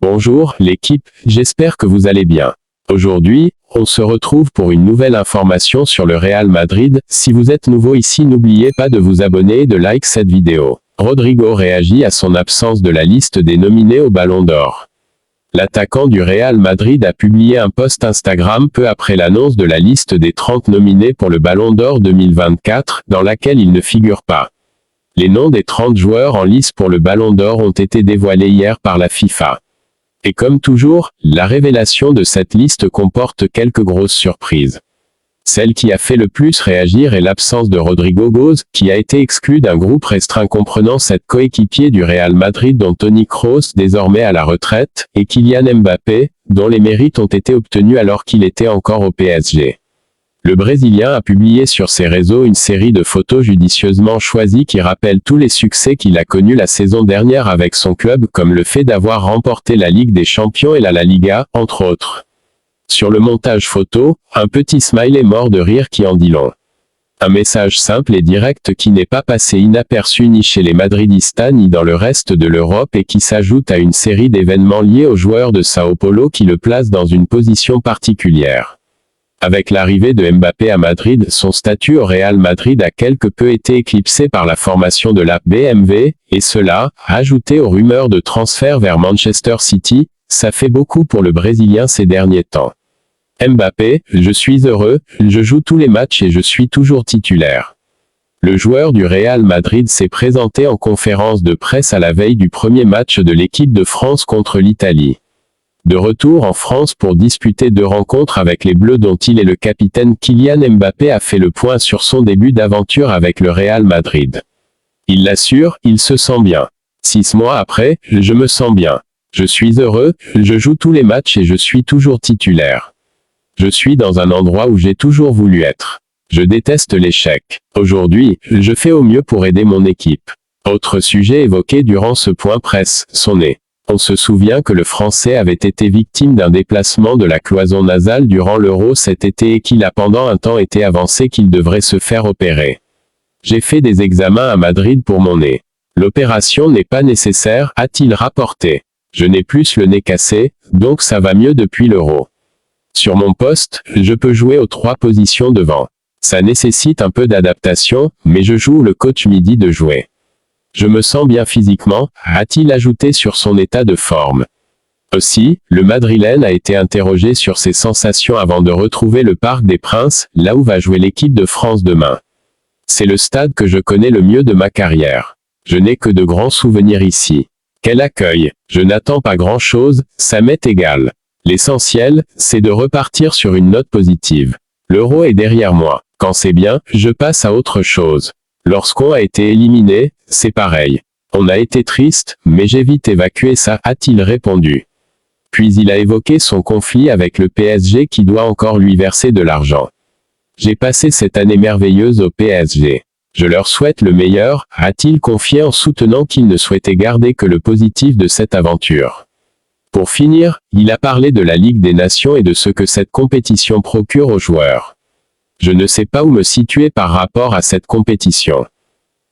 Bonjour, l'équipe, j'espère que vous allez bien. Aujourd'hui, on se retrouve pour une nouvelle information sur le Real Madrid. Si vous êtes nouveau ici, n'oubliez pas de vous abonner et de like cette vidéo. Rodrigo réagit à son absence de la liste des nominés au Ballon d'Or. L'attaquant du Real Madrid a publié un post Instagram peu après l'annonce de la liste des 30 nominés pour le Ballon d'Or 2024, dans laquelle il ne figure pas. Les noms des 30 joueurs en lice pour le Ballon d'Or ont été dévoilés hier par la FIFA. Et comme toujours, la révélation de cette liste comporte quelques grosses surprises. Celle qui a fait le plus réagir est l'absence de Rodrigo Góes, qui a été exclu d'un groupe restreint comprenant 7 coéquipiers du Real Madrid dont Toni Kroos, désormais à la retraite, et Kylian Mbappé, dont les mérites ont été obtenus alors qu'il était encore au PSG. Le Brésilien a publié sur ses réseaux une série de photos judicieusement choisies qui rappellent tous les succès qu'il a connus la saison dernière avec son club, comme le fait d'avoir remporté la Ligue des Champions et la Liga, entre autres. Sur le montage photo, un petit smiley mort de rire qui en dit long. Un message simple et direct qui n'est pas passé inaperçu ni chez les madridistas ni dans le reste de l'Europe et qui s'ajoute à une série d'événements liés aux joueurs de Sao Paulo qui le placent dans une position particulière. Avec l'arrivée de Mbappé à Madrid, son statut au Real Madrid a quelque peu été éclipsé par la formation de la BMW, et cela, ajouté aux rumeurs de transfert vers Manchester City, ça fait beaucoup pour le Brésilien ces derniers temps. Mbappé, je suis heureux, je joue tous les matchs et je suis toujours titulaire. Le joueur du Real Madrid s'est présenté en conférence de presse à la veille du premier match de l'équipe de France contre l'Italie. De retour en France pour disputer 2 rencontres avec les Bleus dont il est le capitaine, Kylian Mbappé a fait le point sur son début d'aventure avec le Real Madrid. Il l'assure, il se sent bien. 6 mois après, je me sens bien. Je suis heureux, je joue tous les matchs et je suis toujours titulaire. Je suis dans un endroit où j'ai toujours voulu être. Je déteste l'échec. Aujourd'hui, je fais au mieux pour aider mon équipe. Autre sujet évoqué durant ce point presse, son nez. On se souvient que le Français avait été victime d'un déplacement de la cloison nasale durant l'Euro cet été et qu'il a pendant un temps été avancé qu'il devrait se faire opérer. J'ai fait des examens à Madrid pour mon nez. L'opération n'est pas nécessaire, a-t-il rapporté. Je n'ai plus le nez cassé, donc ça va mieux depuis l'Euro. Sur mon poste, je peux jouer aux 3 positions devant. Ça nécessite un peu d'adaptation, mais je joue où le coach me dit de jouer. Je me sens bien physiquement, a-t-il ajouté sur son état de forme. Aussi, le Madrilène a été interrogé sur ses sensations avant de retrouver le Parc des Princes, là où va jouer l'équipe de France demain. C'est le stade que je connais le mieux de ma carrière. Je n'ai que de grands souvenirs ici. Quel accueil! Je n'attends pas grand-chose, ça m'est égal. L'essentiel, c'est de repartir sur une note positive. L'Euro est derrière moi. Quand c'est bien, je passe à autre chose. Lorsqu'on a été éliminé, c'est pareil. On a été triste, mais j'ai vite évacué ça, a-t-il répondu. Puis il a évoqué son conflit avec le PSG qui doit encore lui verser de l'argent. J'ai passé cette année merveilleuse au PSG. Je leur souhaite le meilleur, a-t-il confié en soutenant qu'il ne souhaitait garder que le positif de cette aventure. Pour finir, il a parlé de la Ligue des Nations et de ce que cette compétition procure aux joueurs. Je ne sais pas où me situer par rapport à cette compétition.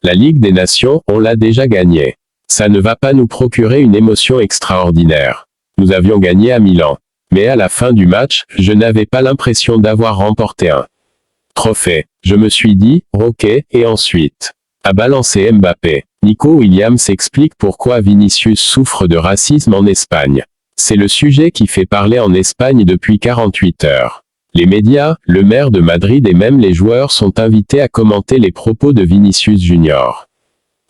La Ligue des Nations, on l'a déjà gagnée. Ça ne va pas nous procurer une émotion extraordinaire. Nous avions gagné à Milan. Mais à la fin du match, je n'avais pas l'impression d'avoir remporté un trophée. Je me suis dit, ok, et ensuite. A balancé Mbappé. Nico Williams explique pourquoi Vinicius souffre de racisme en Espagne. C'est le sujet qui fait parler en Espagne depuis 48 heures. Les médias, le maire de Madrid et même les joueurs sont invités à commenter les propos de Vinicius Junior.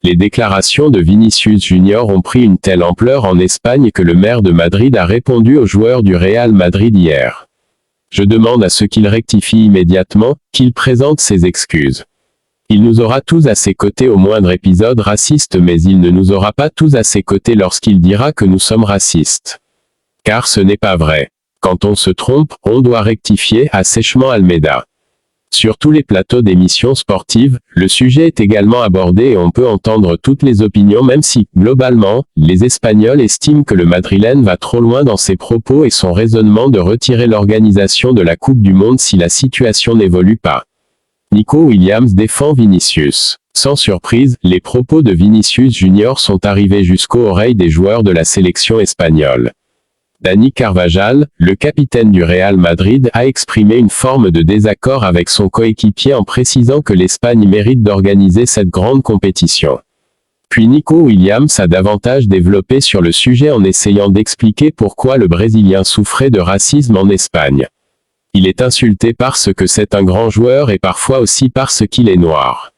Les déclarations de Vinicius Junior ont pris une telle ampleur en Espagne que le maire de Madrid a répondu aux joueurs du Real Madrid hier. Je demande à ce qu'il rectifie immédiatement, qu'il présente ses excuses. Il nous aura tous à ses côtés au moindre épisode raciste, mais il ne nous aura pas tous à ses côtés lorsqu'il dira que nous sommes racistes. Car ce n'est pas vrai. Quand on se trompe, on doit rectifier, a sèchement Almeida. Sur tous les plateaux d'émissions sportives, le sujet est également abordé et on peut entendre toutes les opinions même si, globalement, les Espagnols estiment que le Madrilène va trop loin dans ses propos et son raisonnement de retirer l'organisation de la Coupe du Monde si la situation n'évolue pas. Nico Williams défend Vinicius. Sans surprise, les propos de Vinicius Junior sont arrivés jusqu'aux oreilles des joueurs de la sélection espagnole. Dani Carvajal, le capitaine du Real Madrid, a exprimé une forme de désaccord avec son coéquipier en précisant que l'Espagne mérite d'organiser cette grande compétition. Puis Nico Williams a davantage développé sur le sujet en essayant d'expliquer pourquoi le Brésilien souffrait de racisme en Espagne. Il est insulté parce que c'est un grand joueur et parfois aussi parce qu'il est noir.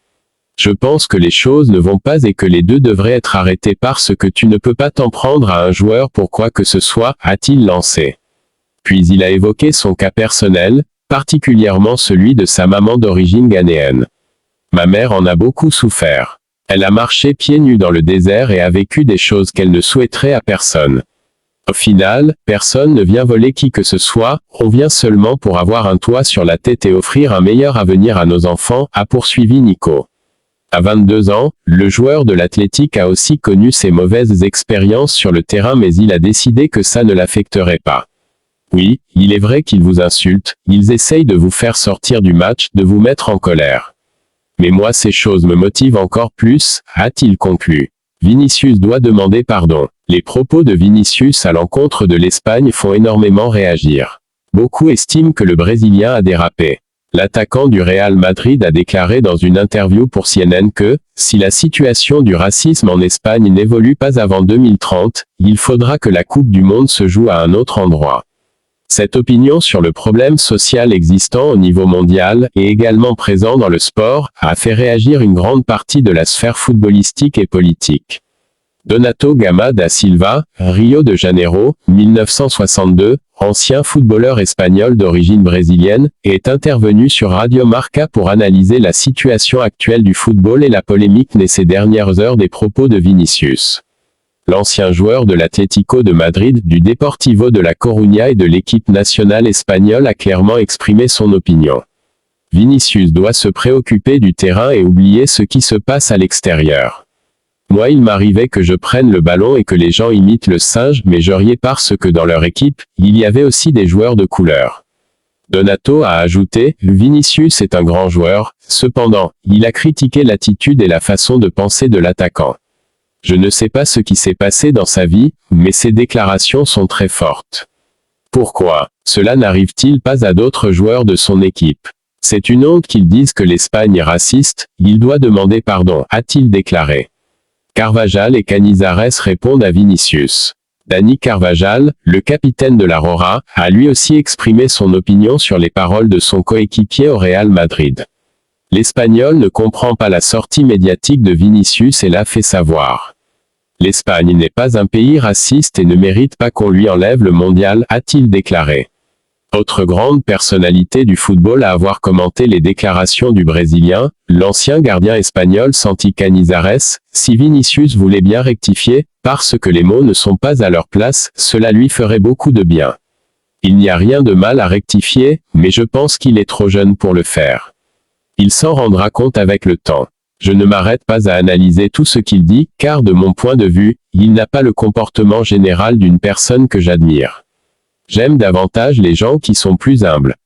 Je pense que les choses ne vont pas et que les deux devraient être arrêtés parce que tu ne peux pas t'en prendre à un joueur pour quoi que ce soit, a-t-il lancé. Puis il a évoqué son cas personnel, particulièrement celui de sa maman d'origine ghanéenne. Ma mère en a beaucoup souffert. Elle a marché pieds nus dans le désert et a vécu des choses qu'elle ne souhaiterait à personne. Au final, personne ne vient voler qui que ce soit, on vient seulement pour avoir un toit sur la tête et offrir un meilleur avenir à nos enfants, a poursuivi Nico. À 22 ans, le joueur de l'Athletic a aussi connu ses mauvaises expériences sur le terrain mais il a décidé que ça ne l'affecterait pas. Oui, il est vrai qu'ils vous insultent, ils essayent de vous faire sortir du match, de vous mettre en colère. Mais moi ces choses me motivent encore plus, a-t-il conclu. Vinicius doit demander pardon. Les propos de Vinicius à l'encontre de l'Espagne font énormément réagir. Beaucoup estiment que le Brésilien a dérapé. L'attaquant du Real Madrid a déclaré dans une interview pour CNN que, si la situation du racisme en Espagne n'évolue pas avant 2030, il faudra que la Coupe du Monde se joue à un autre endroit. Cette opinion sur le problème social existant au niveau mondial, et également présent dans le sport, a fait réagir une grande partie de la sphère footballistique et politique. Donato Gama da Silva, Rio de Janeiro, 1962, ancien footballeur espagnol d'origine brésilienne, est intervenu sur Radio Marca pour analyser la situation actuelle du football et la polémique née ces dernières heures des propos de Vinicius. L'ancien joueur de l'Atlético de Madrid, du Deportivo de La Coruña et de l'équipe nationale espagnole a clairement exprimé son opinion. Vinicius doit se préoccuper du terrain et oublier ce qui se passe à l'extérieur. Moi il m'arrivait que je prenne le ballon et que les gens imitent le singe, mais je riais parce que dans leur équipe, il y avait aussi des joueurs de couleur. Donato a ajouté, Vinicius est un grand joueur, cependant, il a critiqué l'attitude et la façon de penser de l'attaquant. Je ne sais pas ce qui s'est passé dans sa vie, mais ses déclarations sont très fortes. Pourquoi cela n'arrive-t-il pas à d'autres joueurs de son équipe? C'est une honte qu'ils disent que l'Espagne est raciste, il doit demander pardon, a-t-il déclaré. Carvajal et Canizares répondent à Vinicius. Dani Carvajal, le capitaine de la Roja, a lui aussi exprimé son opinion sur les paroles de son coéquipier au Real Madrid. L'Espagnol ne comprend pas la sortie médiatique de Vinicius et l'a fait savoir. L'Espagne n'est pas un pays raciste et ne mérite pas qu'on lui enlève le mondial, a-t-il déclaré. Autre grande personnalité du football à avoir commenté les déclarations du Brésilien, l'ancien gardien espagnol Santi Canizares, si Vinicius voulait bien rectifier, parce que les mots ne sont pas à leur place, cela lui ferait beaucoup de bien. Il n'y a rien de mal à rectifier, mais je pense qu'il est trop jeune pour le faire. Il s'en rendra compte avec le temps. Je ne m'arrête pas à analyser tout ce qu'il dit, car de mon point de vue, il n'a pas le comportement général d'une personne que j'admire. J'aime davantage les gens qui sont plus humbles.